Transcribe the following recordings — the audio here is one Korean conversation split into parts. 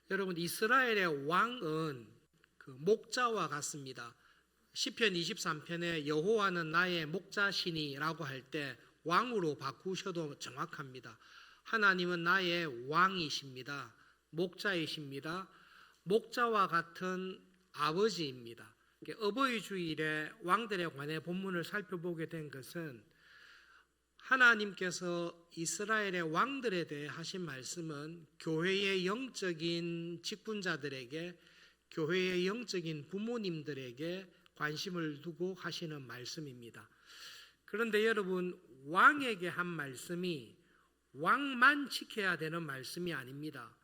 여러분, 이스라엘의 왕은 그 목자와 같습니다. 시편 23편에 여호와는 나의 목자시니라고 할 때 왕으로 바꾸셔도 정확합니다. 하나님은 나의 왕이십니다. 목자이십니다. 목자와 같은 아버지입니다. 어버이 주일에 왕들에 관해 본문을 살펴보게 된 것은 하나님께서 이스라엘의 왕들에 대해 하신 말씀은 교회의 영적인 직분자들에게, 교회의 영적인 부모님들에게 관심을 두고 하시는 말씀입니다. 그런데 여러분, 왕에게 한 말씀이 왕만 지켜야 되는 말씀이 아닙니다.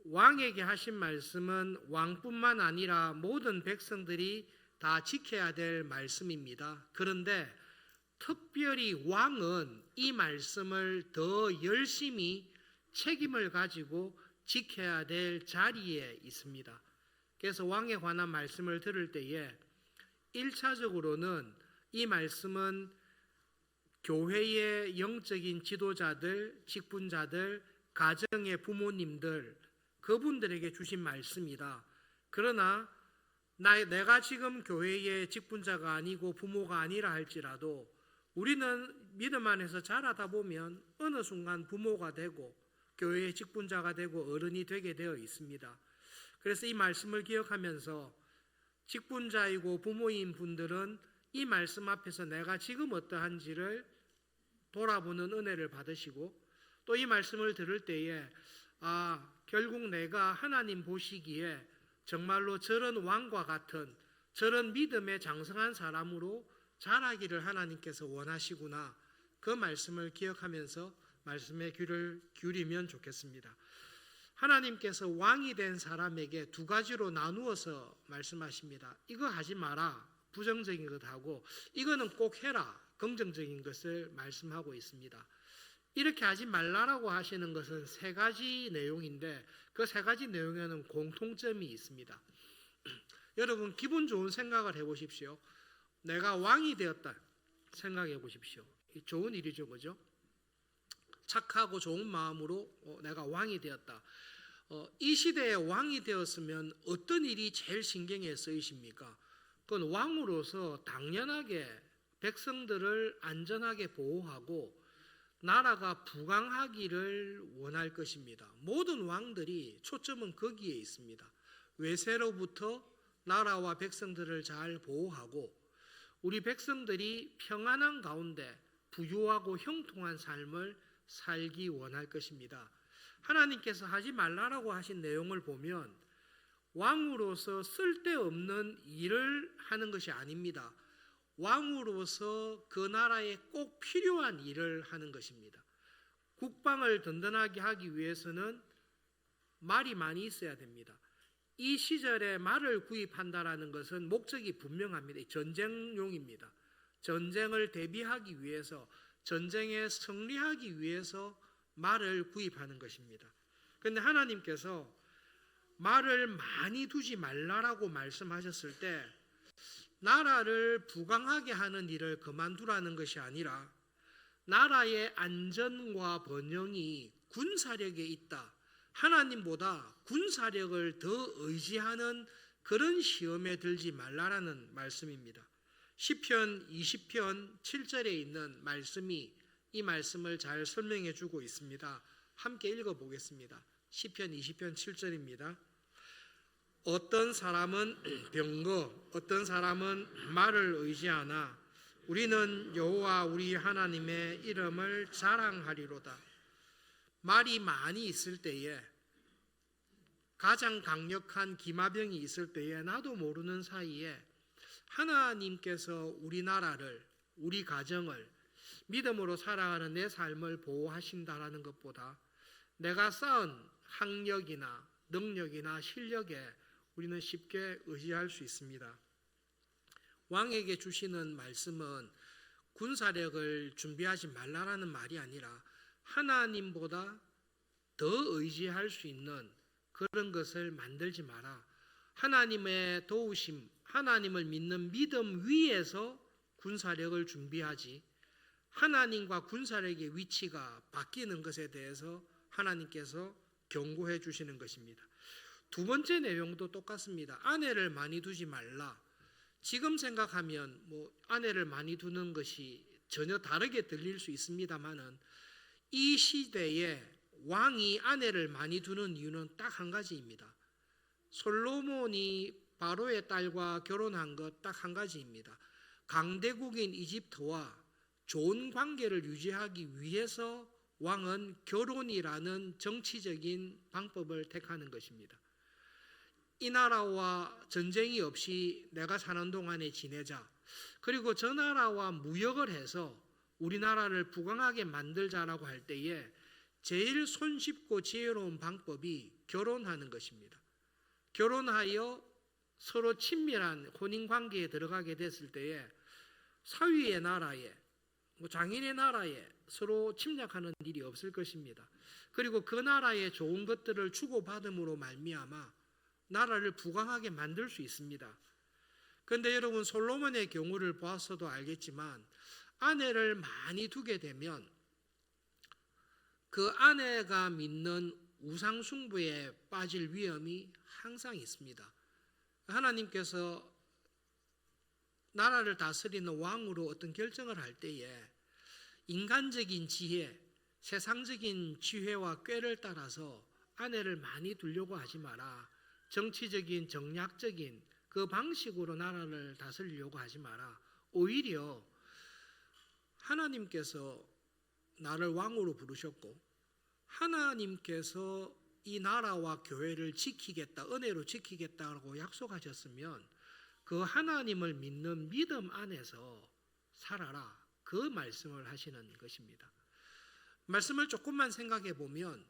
왕에게 하신 말씀은 왕뿐만 아니라 모든 백성들이 다 지켜야 될 말씀입니다. 그런데 특별히 왕은 이 말씀을 더 열심히 책임을 가지고 지켜야 될 자리에 있습니다. 그래서 왕에 관한 말씀을 들을 때에 1차적으로는 이 말씀은 교회의 영적인 지도자들, 직분자들, 가정의 부모님들, 그분들에게 주신 말씀이다. 그러나 내가 지금 교회의 직분자가 아니고 부모가 아니라 할지라도 우리는 믿음 안에서 자라다 보면 어느 순간 부모가 되고 교회의 직분자가 되고 어른이 되게 되어 있습니다. 그래서 이 말씀을 기억하면서 직분자이고 부모인 분들은 이 말씀 앞에서 내가 지금 어떠한지를 돌아보는 은혜를 받으시고, 또 이 말씀을 들을 때에 결국 내가 하나님 보시기에 정말로 저런 왕과 같은 저런 믿음에 장성한 사람으로 자라기를 하나님께서 원하시구나, 그 말씀을 기억하면서 말씀에 귀를 기울이면 좋겠습니다. 하나님께서 왕이 된 사람에게 두 가지로 나누어서 말씀하십니다. 이거 하지 마라, 부정적인 것 하고, 이거는 꼭 해라, 긍정적인 것을 말씀하고 있습니다. 이렇게 하지 말라라고 하시는 것은 세 가지 내용인데 그 세 가지 내용에는 공통점이 있습니다. 여러분, 기분 좋은 생각을 해보십시오. 내가 왕이 되었다 생각해 보십시오. 좋은 일이죠, 그죠? 착하고 좋은 마음으로 내가 왕이 되었다. 이 시대에 왕이 되었으면 어떤 일이 제일 신경에 쓰이십니까? 그건 왕으로서 당연하게 백성들을 안전하게 보호하고 나라가 부강하기를 원할 것입니다. 모든 왕들이 초점은 거기에 있습니다. 외세로부터 나라와 백성들을 잘 보호하고 우리 백성들이 평안한 가운데 부유하고 형통한 삶을 살기 원할 것입니다. 하나님께서 하지 말라라고 하신 내용을 보면 왕으로서 쓸데없는 일을 하는 것이 아닙니다. 왕으로서 그 나라에 꼭 필요한 일을 하는 것입니다. 국방을 든든하게 하기 위해서는 말이 많이 있어야 됩니다. 이 시절에 말을 구입한다라는 것은 목적이 분명합니다. 전쟁용입니다. 전쟁을 대비하기 위해서, 전쟁에 승리하기 위해서 말을 구입하는 것입니다. 그런데 하나님께서 말을 많이 두지 말라라고 말씀하셨을 때 나라를 부강하게 하는 일을 그만두라는 것이 아니라 나라의 안전과 번영이 군사력에 있다, 하나님보다 군사력을 더 의지하는 그런 시험에 들지 말라라는 말씀입니다. 시편 20편 7절에 있는 말씀이 이 말씀을 잘 설명해 주고 있습니다. 함께 읽어보겠습니다. 시편 20편 7절입니다. 어떤 사람은 병거, 어떤 사람은 말을 의지하나 우리는 여호와 우리 하나님의 이름을 자랑하리로다. 말이 많이 있을 때에, 가장 강력한 기마병이 있을 때에 나도 모르는 사이에 하나님께서 우리나라를, 우리 가정을, 믿음으로 살아가는 내 삶을 보호하신다라는 것보다 내가 쌓은 학력이나 능력이나 실력에 우리는 쉽게 의지할 수 있습니다. 왕에게 주시는 말씀은 군사력을 준비하지 말라라는 말이 아니라 하나님보다 더 의지할 수 있는 그런 것을 만들지 마라. 하나님의 도우심, 하나님을 믿는 믿음 위에서 군사력을 준비하지, 하나님과 군사력의 위치가 바뀌는 것에 대해서 하나님께서 경고해 주시는 것입니다. 두 번째 내용도 똑같습니다. 아내를 많이 두지 말라. 지금 생각하면 아내를 많이 두는 것이 전혀 다르게 들릴 수 있습니다만은 이 시대에 왕이 아내를 많이 두는 이유는 딱 한 가지입니다. 솔로몬이 바로의 딸과 결혼한 것 딱 한 가지입니다. 강대국인 이집트와 좋은 관계를 유지하기 위해서 왕은 결혼이라는 정치적인 방법을 택하는 것입니다. 이 나라와 전쟁이 없이 내가 사는 동안에 지내자. 그리고 저 나라와 무역을 해서 우리나라를 부강하게 만들자라고 할 때에 제일 손쉽고 지혜로운 방법이 결혼하는 것입니다. 결혼하여 서로 친밀한 혼인관계에 들어가게 됐을 때에 사위의 나라에 장인의 나라에 서로 침략하는 일이 없을 것입니다. 그리고 그 나라의 좋은 것들을 주고받음으로 말미암아 나라를 부강하게 만들 수 있습니다. 그런데 여러분 솔로몬의 경우를 보았어도 알겠지만 아내를 많이 두게 되면 그 아내가 믿는 우상숭배에 빠질 위험이 항상 있습니다. 하나님께서 나라를 다스리는 왕으로 어떤 결정을 할 때에 인간적인 지혜, 세상적인 지혜와 꾀를 따라서 아내를 많이 두려고 하지 마라. 정치적인 정략적인 그 방식으로 나라를 다스리려고 하지 마라. 오히려 하나님께서 나를 왕으로 부르셨고 하나님께서 이 나라와 교회를 지키겠다, 은혜로 지키겠다고 약속하셨으면 그 하나님을 믿는 믿음 안에서 살아라. 그 말씀을 하시는 것입니다. 말씀을 조금만 생각해 보면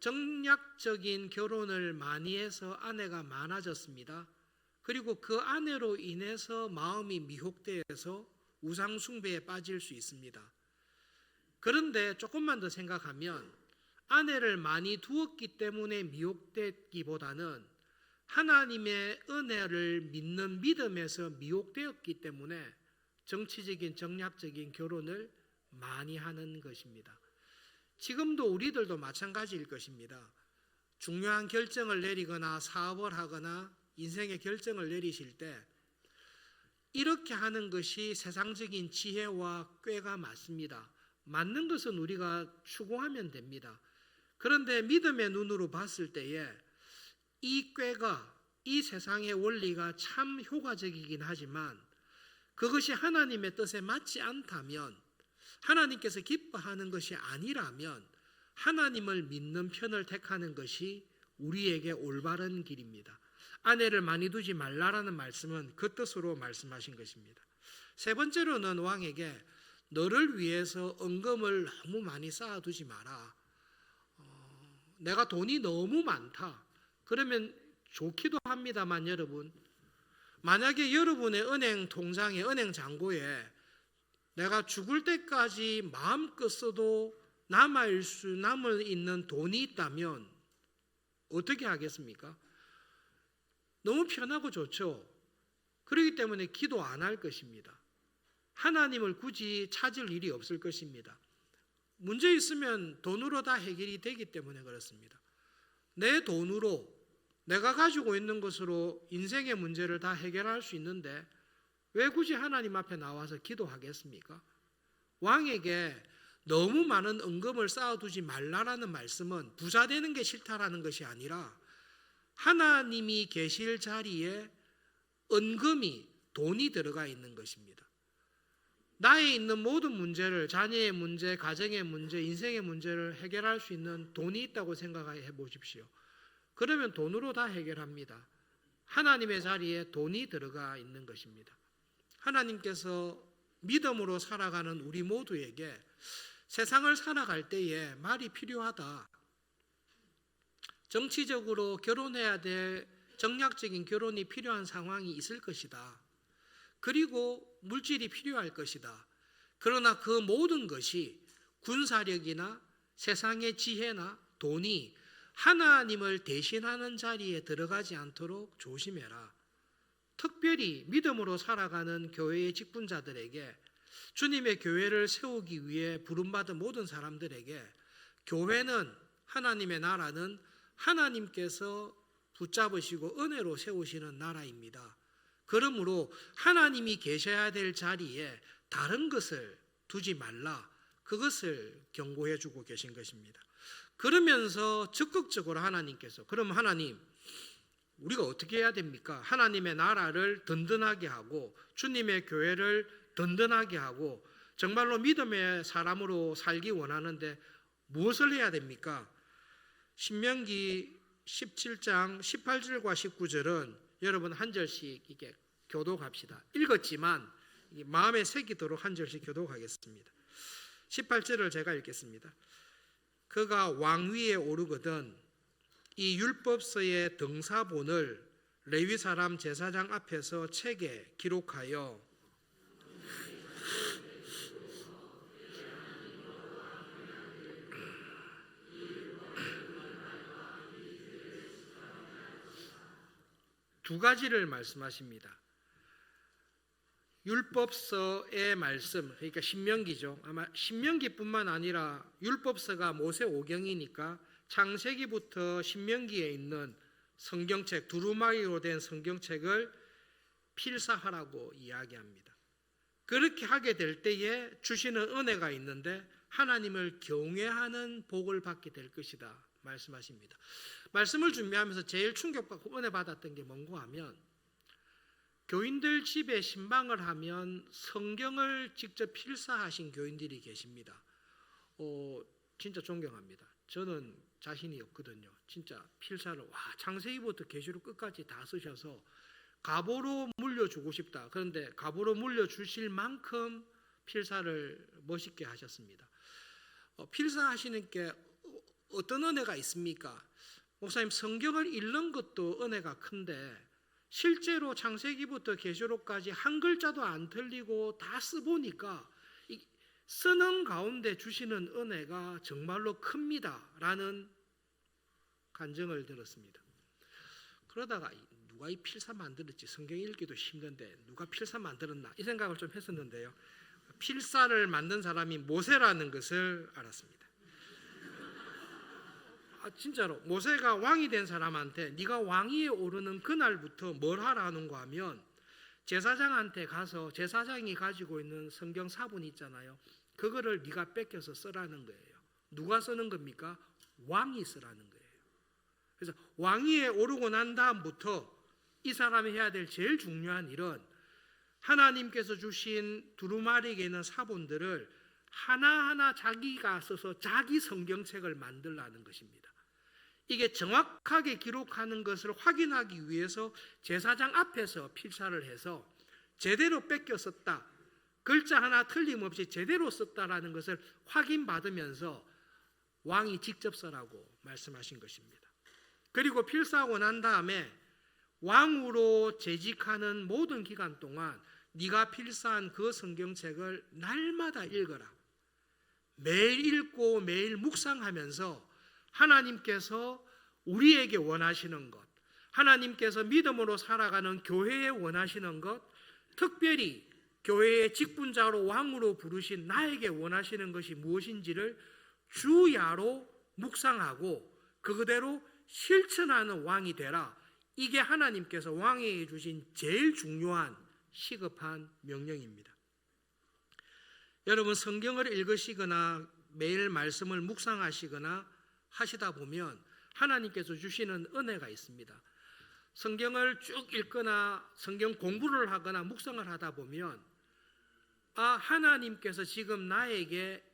정략적인 결혼을 많이 해서 아내가 많아졌습니다. 그리고 그 아내로 인해서 마음이 미혹되어서 우상숭배에 빠질 수 있습니다. 그런데 조금만 더 생각하면 아내를 많이 두었기 때문에 미혹됐기보다는 하나님의 은혜를 믿는 믿음에서 미혹되었기 때문에 정치적인 정략적인 결혼을 많이 하는 것입니다. 지금도 우리들도 마찬가지일 것입니다. 중요한 결정을 내리거나 사업을 하거나 인생의 결정을 내리실 때 이렇게 하는 것이 세상적인 지혜와 꾀가 맞습니다. 맞는 것은 우리가 추구하면 됩니다. 그런데 믿음의 눈으로 봤을 때에 이 꾀가 이 세상의 원리가 참 효과적이긴 하지만 그것이 하나님의 뜻에 맞지 않다면 하나님께서 기뻐하는 것이 아니라면 하나님을 믿는 편을 택하는 것이 우리에게 올바른 길입니다. 아내를 많이 두지 말라라는 말씀은 그 뜻으로 말씀하신 것입니다. 세 번째로는 왕에게 너를 위해서 은금을 너무 많이 쌓아두지 마라. 내가 돈이 너무 많다. 그러면 좋기도 합니다만 여러분, 만약에 여러분의 은행 통장에 은행 잔고에 내가 죽을 때까지 마음껏 써도 남아 있는 돈이 있다면 어떻게 하겠습니까? 너무 편하고 좋죠. 그렇기 때문에 기도 안 할 것입니다. 하나님을 굳이 찾을 일이 없을 것입니다. 문제 있으면 돈으로 다 해결이 되기 때문에 그렇습니다. 내 돈으로 내가 가지고 있는 것으로 인생의 문제를 다 해결할 수 있는데 왜 굳이 하나님 앞에 나와서 기도하겠습니까? 왕에게 너무 많은 은금을 쌓아두지 말라라는 말씀은 부자 되는 게 싫다라는 것이 아니라 하나님이 계실 자리에 은금이 돈이 들어가 있는 것입니다. 나에 있는 모든 문제를 자녀의 문제, 가정의 문제, 인생의 문제를 해결할 수 있는 돈이 있다고 생각해 보십시오. 그러면 돈으로 다 해결합니다. 하나님의 자리에 돈이 들어가 있는 것입니다. 하나님께서 믿음으로 살아가는 우리 모두에게 세상을 살아갈 때에 말이 필요하다. 정치적으로 결혼해야 될 정략적인 결혼이 필요한 상황이 있을 것이다. 그리고 물질이 필요할 것이다. 그러나 그 모든 것이 군사력이나 세상의 지혜나 돈이 하나님을 대신하는 자리에 들어가지 않도록 조심해라. 특별히 믿음으로 살아가는 교회의 직분자들에게 주님의 교회를 세우기 위해 부름받은 모든 사람들에게 교회는 하나님의 나라는 하나님께서 붙잡으시고 은혜로 세우시는 나라입니다. 그러므로 하나님이 계셔야 될 자리에 다른 것을 두지 말라, 그것을 경고해 주고 계신 것입니다. 그러면서 적극적으로 하나님께서, 그럼 하나님 우리가 어떻게 해야 됩니까? 하나님의 나라를 든든하게 하고 주님의 교회를 든든하게 하고 정말로 믿음의 사람으로 살기 원하는데 무엇을 해야 됩니까? 신명기 17장 18절과 19절은 여러분 한 절씩 이게 교독합시다. 읽었지만 마음에 새기도록 한 절씩 교독하겠습니다. 18절을 제가 읽겠습니다. 그가 왕위에 오르거든 이 율법서의 등사본을 레위 사람 제사장 앞에서 책에 기록하여 두 가지를 말씀하십니다. 율법서의 말씀, 그러니까 신명기죠. 아마 신명기뿐만 아니라 율법서가 모세 오경이니까 창세기부터 신명기에 있는 성경책, 두루마리로 된 성경책을 필사하라고 이야기합니다. 그렇게 하게 될 때에 주시는 은혜가 있는데 하나님을 경외하는 복을 받게 될 것이다 말씀하십니다. 말씀을 준비하면서 제일 충격받고 은혜 받았던 게 뭔가 하면, 교인들 집에 신방을 하면 성경을 직접 필사하신 교인들이 계십니다. 진짜 존경합니다. 저는 자신이 없거든요. 진짜 필사를 창세기부터 계시록 끝까지 다 쓰셔서 갑오로 물려주고 싶다. 그런데 갑오로 물려주실 만큼 필사를 멋있게 하셨습니다. 필사하시는 게 어떤 은혜가 있습니까? 목사님, 성경을 읽는 것도 은혜가 큰데 실제로 창세기부터 계시록까지 한 글자도 안 틀리고 다 써보니까 쓰는 가운데 주시는 은혜가 정말로 큽니다 라는 간증을 들었습니다. 그러다가 누가 이 필사 만들었지, 성경 읽기도 힘든데 누가 필사 만들었나 이 생각을 좀 했었는데요, 필사를 만든 사람이 모세라는 것을 알았습니다. 진짜로 모세가 왕이 된 사람한테 네가 왕위에 오르는 그날부터 뭘 하라는가 하면 제사장한테 가서 제사장이 가지고 있는 성경 사본이 있잖아요, 그거를 네가 뺏겨서 쓰라는 거예요. 누가 쓰는 겁니까? 왕이 쓰라는 거예요. 그래서 왕위에 오르고 난 다음부터 이 사람이 해야 될 제일 중요한 일은 하나님께서 주신 두루마리에 있는 사본들을 하나하나 자기가 써서 자기 성경책을 만들라는 것입니다. 이게 정확하게 기록하는 것을 확인하기 위해서 제사장 앞에서 필사를 해서 제대로 뺏겨 썼다, 글자 하나 틀림없이 제대로 썼다라는 것을 확인받으면서 왕이 직접 써라고 말씀하신 것입니다. 그리고 필사하고 난 다음에 왕으로 재직하는 모든 기간 동안 네가 필사한 그 성경책을 날마다 읽어라. 매일 읽고 매일 묵상하면서 하나님께서 우리에게 원하시는 것, 하나님께서 믿음으로 살아가는 교회에 원하시는 것, 특별히 교회의 직분자로 왕으로 부르신 나에게 원하시는 것이 무엇인지를 주야로 묵상하고 그대로 실천하는 왕이 되라. 이게 하나님께서 왕에게 주신 제일 중요한 시급한 명령입니다. 여러분, 성경을 읽으시거나 매일 말씀을 묵상하시거나 하시다 보면 하나님께서 주시는 은혜가 있습니다. 성경을 쭉 읽거나 성경 공부를 하거나 묵상을 하다 보면 하나님께서 지금 나에게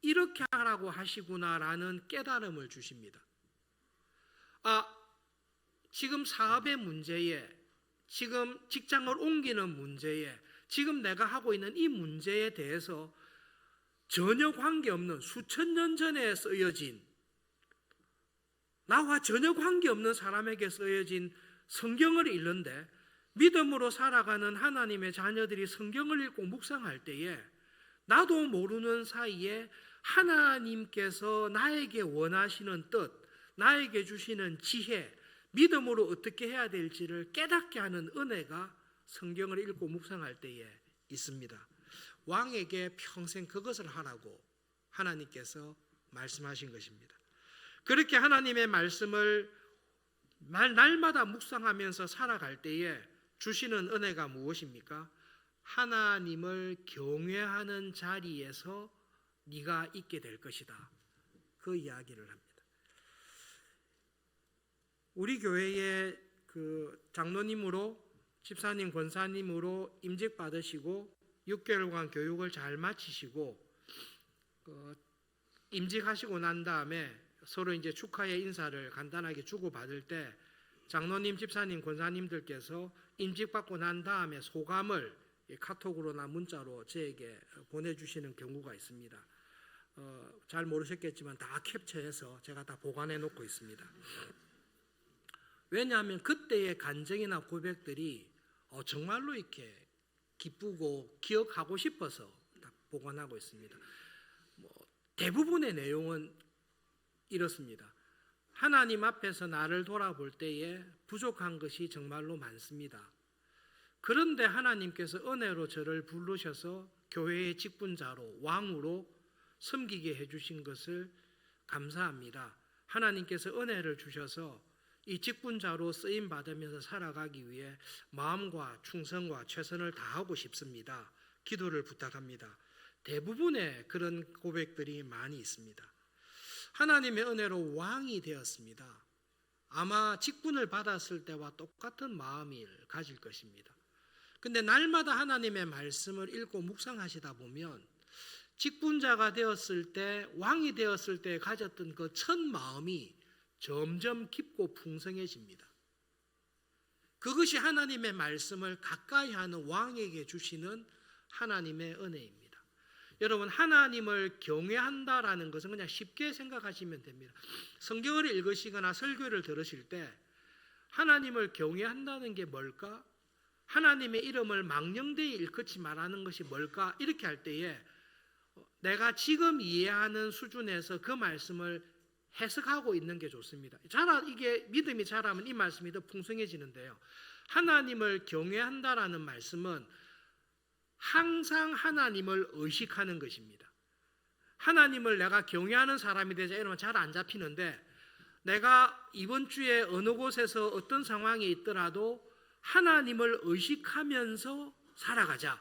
이렇게 하라고 하시구나라는 깨달음을 주십니다. 지금 사업의 문제에, 지금 직장을 옮기는 문제에, 지금 내가 하고 있는 이 문제에 대해서 전혀 관계없는 수천 년 전에 쓰여진, 나와 전혀 관계없는 사람에게 쓰여진 성경을 읽는데, 믿음으로 살아가는 하나님의 자녀들이 성경을 읽고 묵상할 때에 나도 모르는 사이에 하나님께서 나에게 원하시는 뜻, 나에게 주시는 지혜, 믿음으로 어떻게 해야 될지를 깨닫게 하는 은혜가 성경을 읽고 묵상할 때에 있습니다. 왕에게 평생 그것을 하라고 하나님께서 말씀하신 것입니다. 그렇게 하나님의 말씀을 날마다 묵상하면서 살아갈 때에 주시는 은혜가 무엇입니까? 하나님을 경외하는 자리에서 네가 있게 될 것이다. 그 이야기를 합니다. 우리 교회에 그 장로님으로 집사님, 권사님으로 임직 받으시고 6개월간 교육을 잘 마치시고 임직하시고 난 다음에 서로 이제 축하의 인사를 간단하게 주고받을 때 장로님, 집사님, 권사님들께서 임직받고 난 다음에 소감을 카톡으로나 문자로 저에게 보내주시는 경우가 있습니다. 잘 모르셨겠지만 다 캡처해서 제가 다 보관해 놓고 있습니다. 왜냐하면 그때의 간증이나 고백들이 정말로 이렇게 기쁘고 기억하고 싶어서 다 보관하고 있습니다. 대부분의 내용은 이렇습니다. 하나님 앞에서 나를 돌아볼 때에 부족한 것이 정말로 많습니다. 그런데 하나님께서 은혜로 저를 부르셔서 교회의 직분자로 왕으로 섬기게 해주신 것을 감사합니다. 하나님께서 은혜를 주셔서 이 직분자로 쓰임 받으면서 살아가기 위해 마음과 충성과 최선을 다하고 싶습니다. 기도를 부탁합니다. 대부분의 그런 고백들이 많이 있습니다. 하나님의 은혜로 왕이 되었습니다. 아마 직분을 받았을 때와 똑같은 마음을 가질 것입니다. 근데 날마다 하나님의 말씀을 읽고 묵상하시다 보면 직분자가 되었을 때, 왕이 되었을 때 가졌던 그 첫 마음이 점점 깊고 풍성해집니다. 그것이 하나님의 말씀을 가까이 하는 왕에게 주시는 하나님의 은혜입니다. 여러분, 하나님을 경외한다라는 것은 그냥 쉽게 생각하시면 됩니다. 성경을 읽으시거나 설교를 들으실 때 하나님을 경외한다는 게 뭘까? 하나님의 이름을 망령되이 일컫지 말라는 것이 뭘까? 이렇게 할 때에 내가 지금 이해하는 수준에서 그 말씀을 해석하고 있는 게 좋습니다. 이게 믿음이 자라면 이 말씀이 더 풍성해지는데요. 하나님을 경외한다라는 말씀은 항상 하나님을 의식하는 것입니다. 하나님을 내가 경외하는 사람이 되자 이러면 잘 안 잡히는데, 내가 이번 주에 어느 곳에서 어떤 상황이 있더라도 하나님을 의식하면서 살아가자.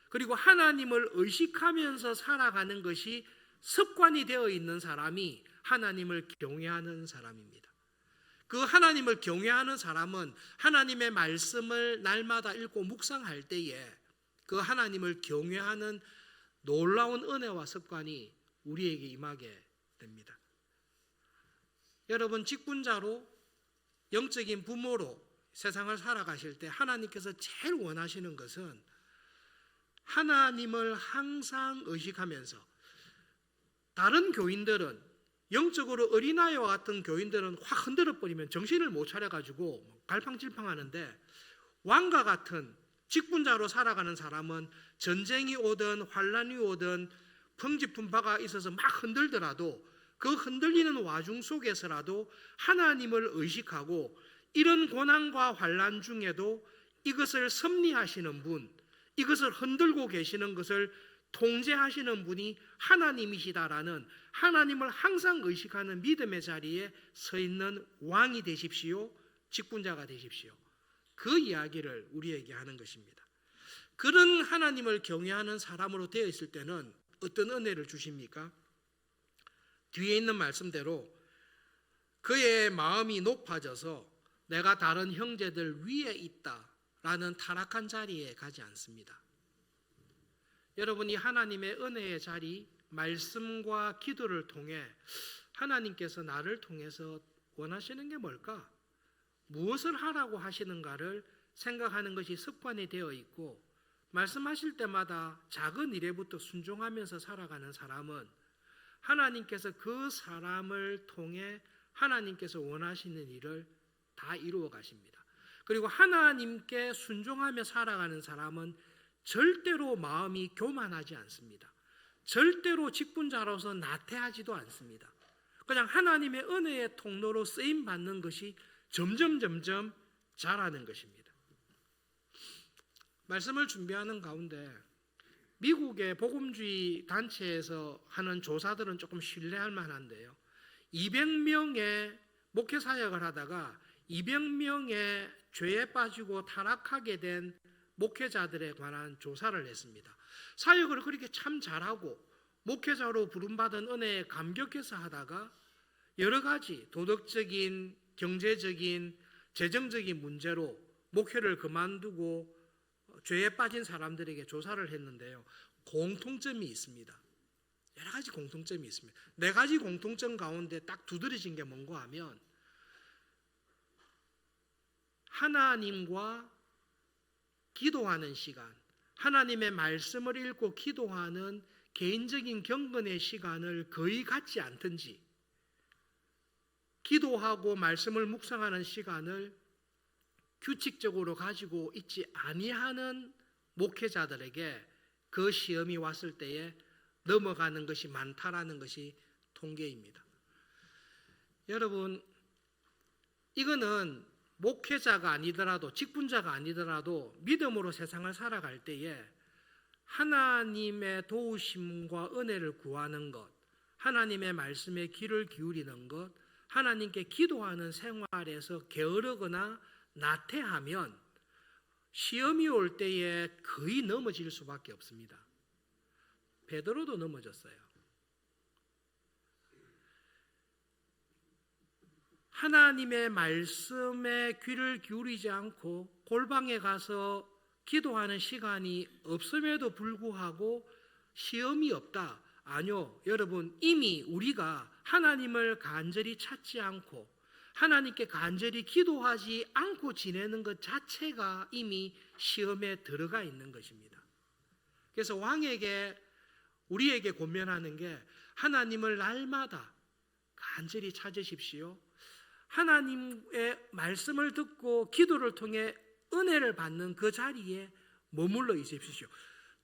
그리고 하나님을 의식하면서 살아가는 것이 습관이 되어 있는 사람이 하나님을 경외하는 사람입니다. 그 하나님을 경외하는 사람은 하나님의 말씀을 날마다 읽고 묵상할 때에 그 하나님을 경외하는 놀라운 은혜와 습관이 우리에게 임하게 됩니다. 여러분, 직분자로 영적인 부모로 세상을 살아가실 때 하나님께서 제일 원하시는 것은 하나님을 항상 의식하면서, 다른 교인들은 영적으로 어린아이와 같은 교인들은 확 흔들어버리면 정신을 못 차려가지고 갈팡질팡하는데, 왕과 같은 직분자로 살아가는 사람은 전쟁이 오든 환란이 오든 풍지풍파가 있어서 막 흔들더라도 그 흔들리는 와중 속에서라도 하나님을 의식하고 이런 고난과 환란 중에도 이것을 섭리하시는 분, 이것을 흔들고 계시는 것을 통제하시는 분이 하나님이시다라는 하나님을 항상 의식하는 믿음의 자리에 서 있는 왕이 되십시오. 직분자가 되십시오. 그 이야기를 우리에게 하는 것입니다. 그런 하나님을 경외하는 사람으로 되어 있을 때는 어떤 은혜를 주십니까? 뒤에 있는 말씀대로 그의 마음이 높아져서 내가 다른 형제들 위에 있다라는 타락한 자리에 가지 않습니다. 여러분이 하나님의 은혜의 자리, 말씀과 기도를 통해 하나님께서 나를 통해서 원하시는 게 뭘까? 무엇을 하라고 하시는가를 생각하는 것이 습관이 되어 있고, 말씀하실 때마다 작은 일에부터 순종하면서 살아가는 사람은 하나님께서 그 사람을 통해 하나님께서 원하시는 일을 다 이루어 가십니다. 그리고 하나님께 순종하며 살아가는 사람은 절대로 마음이 교만하지 않습니다. 절대로 직분자로서 나태하지도 않습니다. 그냥 하나님의 은혜의 통로로 쓰임 받는 것이 점점 자라는 것입니다. 말씀을 준비하는 가운데 미국의 복음주의 단체에서 하는 조사들은 조금 신뢰할 만한데요, 200명의 목회 사역을 하다가 200명의 죄에 빠지고 타락하게 된 목회자들에 관한 조사를 했습니다. 사역을 그렇게 참 잘하고 목회자로 부름받은 은혜에 감격해서 하다가 여러 가지 도덕적인, 경제적인, 재정적인 문제로 목회를 그만두고 죄에 빠진 사람들에게 조사를 했는데요, 공통점이 있습니다. 여러 가지 공통점이 있습니다. 네 가지 공통점 가운데 딱 두드러진 게 뭔가 하면, 하나님과 기도하는 시간, 하나님의 말씀을 읽고 기도하는 개인적인 경건의 시간을 거의 갖지 않든지, 기도하고 말씀을 묵상하는 시간을 규칙적으로 가지고 있지 아니하는 목회자들에게 그 시험이 왔을 때에 넘어가는 것이 많다라는 것이 통계입니다. 여러분, 이거는 목회자가 아니더라도, 직분자가 아니더라도 믿음으로 세상을 살아갈 때에 하나님의 도우심과 은혜를 구하는 것, 하나님의 말씀에 귀를 기울이는 것, 하나님께 기도하는 생활에서 게으르거나 나태하면 시험이 올 때에 거의 넘어질 수밖에 없습니다. 베드로도 넘어졌어요. 하나님의 말씀에 귀를 기울이지 않고 골방에 가서 기도하는 시간이 없음에도 불구하고 시험이 없다. 아니요, 여러분, 이미 우리가 하나님을 간절히 찾지 않고 하나님께 간절히 기도하지 않고 지내는 것 자체가 이미 시험에 들어가 있는 것입니다. 그래서 왕에게, 우리에게 권면하는 게, 하나님을 날마다 간절히 찾으십시오. 하나님의 말씀을 듣고 기도를 통해 은혜를 받는 그 자리에 머물러 있으십시오.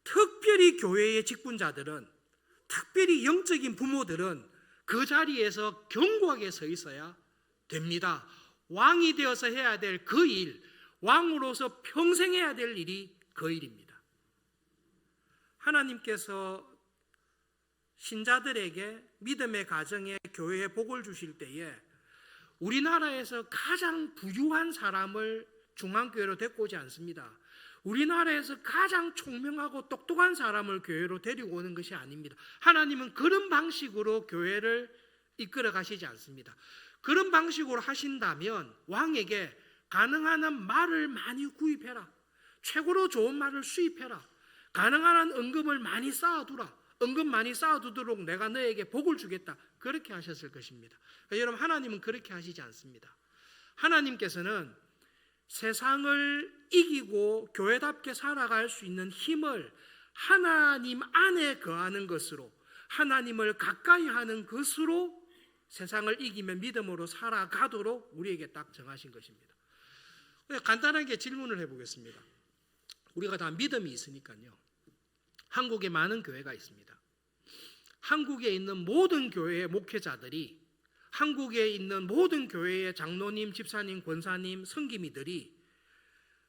특별히 교회의 직분자들은, 특별히 영적인 부모들은 그 자리에서 견고하게 서 있어야 됩니다. 왕이 되어서 해야 될 그 일, 왕으로서 평생 해야 될 일이 그 일입니다. 하나님께서 신자들에게 믿음의 가정에, 교회에 복을 주실 때에 우리나라에서 가장 부유한 사람을 중앙교회로 데리고 오지 않습니다. 우리나라에서 가장 총명하고 똑똑한 사람을 교회로 데리고 오는 것이 아닙니다. 하나님은 그런 방식으로 교회를 이끌어 가시지 않습니다. 그런 방식으로 하신다면 왕에게 가능한 한 말을 많이 구입해라, 최고로 좋은 말을 수입해라, 가능한 한 은금을 많이 쌓아두라, 은금 많이 쌓아두도록 내가 너에게 복을 주겠다, 그렇게 하셨을 것입니다. 여러분, 하나님은 그렇게 하시지 않습니다. 하나님께서는 세상을 이기고 교회답게 살아갈 수 있는 힘을 하나님 안에 거하는 것으로, 하나님을 가까이 하는 것으로 세상을 이기며 믿음으로 살아가도록 우리에게 딱 정하신 것입니다. 간단하게 질문을 해보겠습니다. 우리가 다 믿음이 있으니까요. 한국에 많은 교회가 있습니다. 한국에 있는 모든 교회의 목회자들이, 한국에 있는 모든 교회의 장로님, 집사님, 권사님, 성기미들이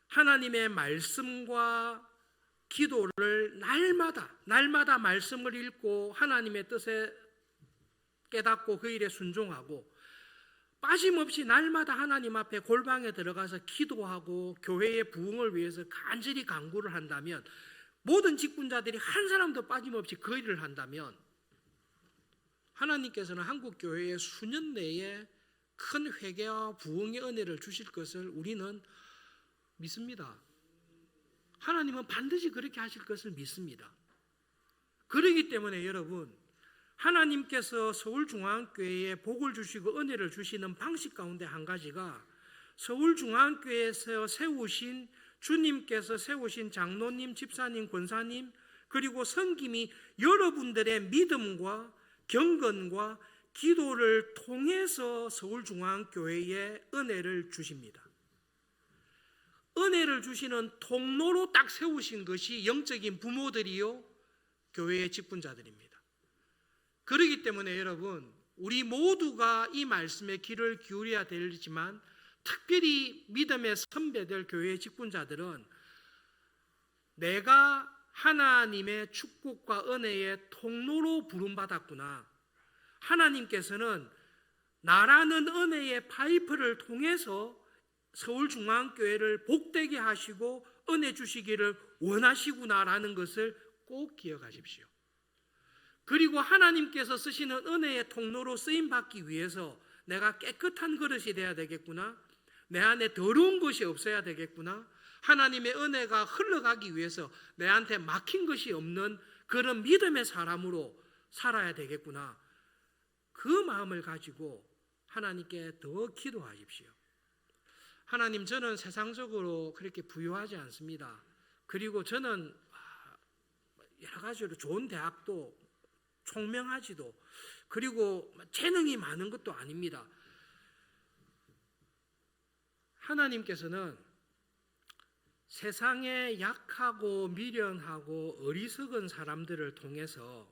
하나님의 말씀과 기도를 날마다 말씀을 읽고 하나님의 뜻에 깨닫고 그 일에 순종하고 빠짐없이 날마다 하나님 앞에 골방에 들어가서 기도하고 교회의 부흥을 위해서 간절히 간구를 한다면, 모든 직분자들이 한 사람도 빠짐없이 그 일을 한다면 하나님께서는 한국 교회에 수년 내에 큰 회개와 부흥의 은혜를 주실 것을 우리는 믿습니다. 하나님은 반드시 그렇게 하실 것을 믿습니다. 그렇기 때문에 여러분, 하나님께서 서울중앙교회에 복을 주시고 은혜를 주시는 방식 가운데 한 가지가, 서울중앙교회에서 세우신, 주님께서 세우신 장로님, 집사님, 권사님, 그리고 성김이 여러분들의 믿음과 경건과 기도를 통해서 서울중앙교회에 은혜를 주십니다. 은혜를 주시는 통로로 딱 세우신 것이 영적인 부모들이요, 교회의 직분자들입니다. 그렇기 때문에 여러분, 우리 모두가 이 말씀에 귀를 기울여야 되지만, 특별히 믿음의 선배들, 교회의 직분자들은 내가 하나님의 축복과 은혜의 통로로 부름받았구나, 하나님께서는 나라는 은혜의 파이프를 통해서 서울중앙교회를 복되게 하시고 은혜 주시기를 원하시구나라는 것을 꼭 기억하십시오. 그리고 하나님께서 쓰시는 은혜의 통로로 쓰임받기 위해서 내가 깨끗한 그릇이 돼야 되겠구나, 내 안에 더러운 것이 없어야 되겠구나, 하나님의 은혜가 흘러가기 위해서 내한테 막힌 것이 없는 그런 믿음의 사람으로 살아야 되겠구나, 그 마음을 가지고 하나님께 더 기도하십시오. 하나님, 저는 세상적으로 그렇게 부유하지 않습니다. 그리고 저는 여러 가지로 좋은 대학도 총명하지도, 그리고 재능이 많은 것도 아닙니다. 하나님께서는 세상에 약하고 미련하고 어리석은 사람들을 통해서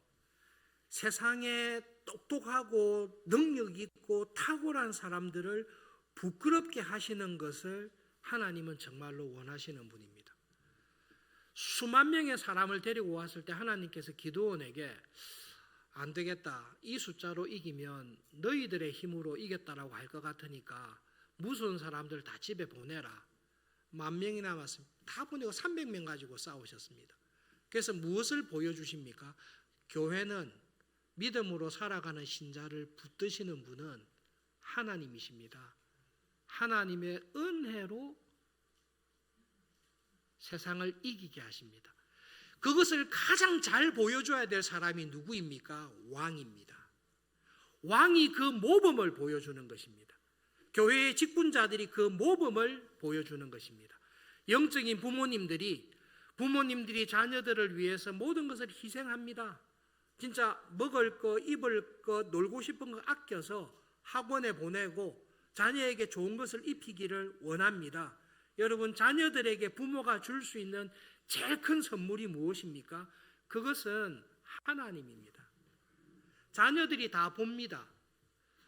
세상에 똑똑하고 능력 있고 탁월한 사람들을 부끄럽게 하시는 것을 하나님은 정말로 원하시는 분입니다. 수만 명의 사람을 데리고 왔을 때 하나님께서 기드온에게 안 되겠다, 이 숫자로 이기면 너희들의 힘으로 이겼다라고 할 것 같으니까 무서운 사람들 다 집에 보내라. 10,000명이 남았습니다. 다 보내고 300명 가지고 싸우셨습니다. 그래서 무엇을 보여주십니까? 교회는 믿음으로 살아가는 신자를 붙드시는 분은 하나님이십니다. 하나님의 은혜로 세상을 이기게 하십니다. 그것을 가장 잘 보여줘야 될 사람이 누구입니까? 왕입니다. 왕이 그 모범을 보여주는 것입니다. 교회의 직분자들이 그 모범을 보여주는 것입니다. 영적인 부모님들이 자녀들을 위해서 모든 것을 희생합니다. 진짜 먹을 거, 입을 거, 놀고 싶은 거 아껴서 학원에 보내고 자녀에게 좋은 것을 입히기를 원합니다. 여러분, 자녀들에게 부모가 줄 수 있는 제일 큰 선물이 무엇입니까? 그것은 하나님입니다. 자녀들이 다 봅니다.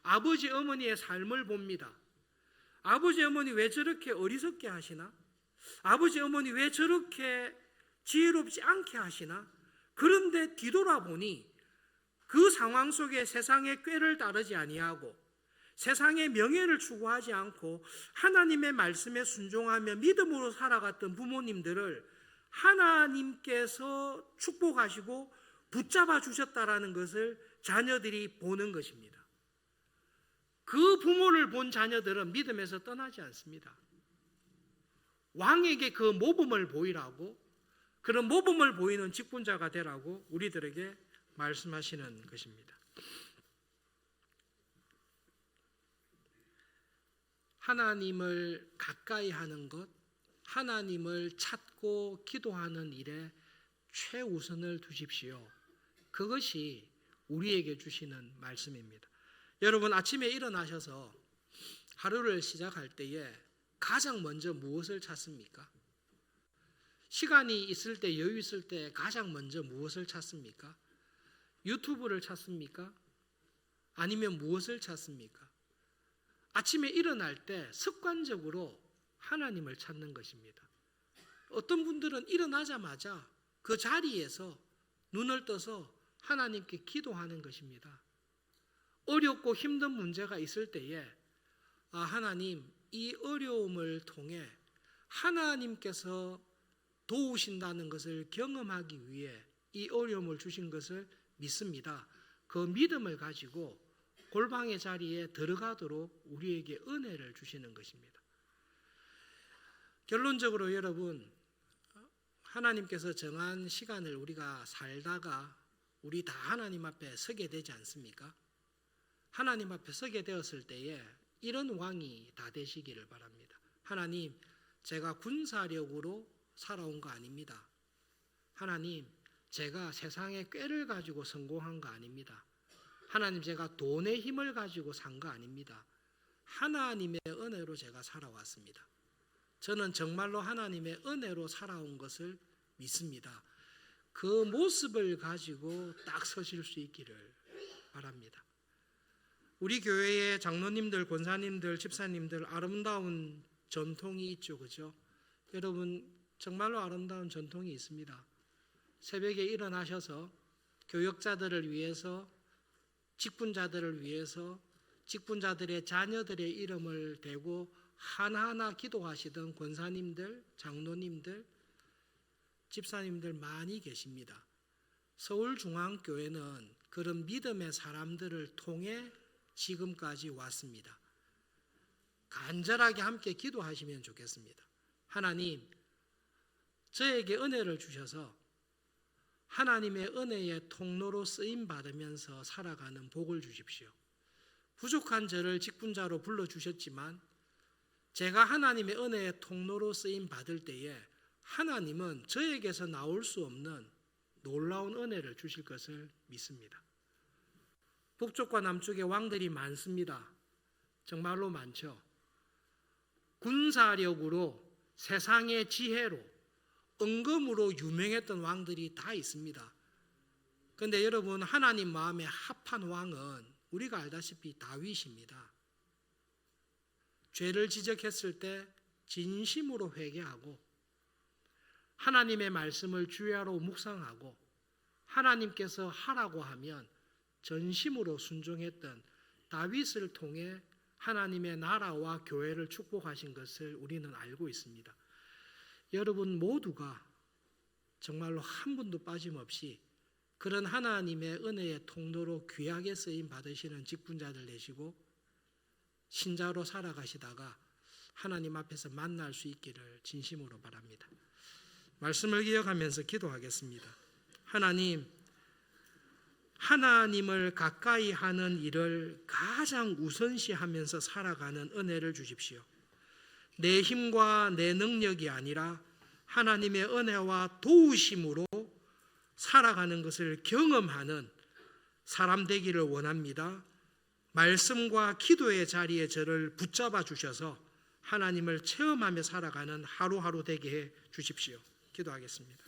아버지 어머니의 삶을 봅니다. 아버지 어머니 왜 저렇게 어리석게 하시나? 아버지 어머니 왜 저렇게 지혜롭지 않게 하시나? 그런데 뒤돌아보니 그 상황 속에 세상의 꾀를 따르지 아니하고 세상의 명예를 추구하지 않고 하나님의 말씀에 순종하며 믿음으로 살아갔던 부모님들을 하나님께서 축복하시고 붙잡아 주셨다라는 것을 자녀들이 보는 것입니다. 그 부모를 본 자녀들은 믿음에서 떠나지 않습니다. 왕에게 그 모범을 보이라고, 그런 모범을 보이는 직분자가 되라고 우리들에게 말씀하시는 것입니다. 하나님을 가까이 하는 것, 하나님을 찾고 기도하는 일에 최우선을 두십시오. 그것이 우리에게 주시는 말씀입니다. 여러분, 아침에 일어나셔서 하루를 시작할 때에 가장 먼저 무엇을 찾습니까? 시간이 있을 때, 여유 있을 때 가장 먼저 무엇을 찾습니까? 유튜브를 찾습니까? 아니면 무엇을 찾습니까? 아침에 일어날 때 습관적으로 하나님을 찾는 것입니다. 어떤 분들은 일어나자마자 그 자리에서 눈을 떠서 하나님께 기도하는 것입니다. 어렵고 힘든 문제가 있을 때에 하나님, 이 어려움을 통해 하나님께서 도우신다는 것을 경험하기 위해 이 어려움을 주신 것을 믿습니다. 그 믿음을 가지고 골방의 자리에 들어가도록 우리에게 은혜를 주시는 것입니다. 결론적으로 여러분, 하나님께서 정한 시간을 우리가 살다가 우리 다 하나님 앞에 서게 되지 않습니까? 하나님 앞에 서게 되었을 때에 이런 왕이 다 되시기를 바랍니다. 하나님, 제가 군사력으로 살아온 거 아닙니다. 하나님, 제가 세상의 꾀를 가지고 성공한 거 아닙니다. 하나님, 제가 돈의 힘을 가지고 산 거 아닙니다. 하나님의 은혜로 제가 살아왔습니다. 저는 정말로 하나님의 은혜로 살아온 것을 믿습니다. 그 모습을 가지고 딱 서실 수 있기를 바랍니다. 우리 교회의 장로님들, 권사님들, 집사님들 아름다운 전통이 있죠, 그죠? 여러분, 정말로 아름다운 전통이 있습니다. 새벽에 일어나셔서 교역자들을 위해서, 직분자들을 위해서, 직분자들의 자녀들의 이름을 대고 하나하나 기도하시던 권사님들, 장로님들, 집사님들 많이 계십니다. 서울중앙교회는 그런 믿음의 사람들을 통해 지금까지 왔습니다. 간절하게 함께 기도하시면 좋겠습니다. 하나님, 저에게 은혜를 주셔서 하나님의 은혜의 통로로 쓰임 받으면서 살아가는 복을 주십시오. 부족한 저를 직분자로 불러주셨지만 제가 하나님의 은혜의 통로로 쓰임 받을 때에 하나님은 저에게서 나올 수 없는 놀라운 은혜를 주실 것을 믿습니다. 북쪽과 남쪽에 왕들이 많습니다. 정말로 많죠. 군사력으로, 세상의 지혜로, 은검으로 유명했던 왕들이 다 있습니다. 그런데 여러분, 하나님 마음에 합한 왕은 우리가 알다시피 다윗입니다. 죄를 지적했을 때 진심으로 회개하고 하나님의 말씀을 주야로 묵상하고 하나님께서 하라고 하면 전심으로 순종했던 다윗을 통해 하나님의 나라와 교회를 축복하신 것을 우리는 알고 있습니다. 여러분 모두가 정말로 한 분도 빠짐없이 그런 하나님의 은혜의 통로로 귀하게 쓰임 받으시는 직분자들 되시고 신자로 살아가시다가 하나님 앞에서 만날 수 있기를 진심으로 바랍니다. 말씀을 기억하면서 기도하겠습니다. 하나님, 하나님을 가까이 하는 일을 가장 우선시하면서 살아가는 은혜를 주십시오. 내 힘과 내 능력이 아니라 하나님의 은혜와 도우심으로 살아가는 것을 경험하는 사람 되기를 원합니다. 말씀과 기도의 자리에 저를 붙잡아 주셔서 하나님을 체험하며 살아가는 하루하루 되게 해 주십시오. 기도하겠습니다.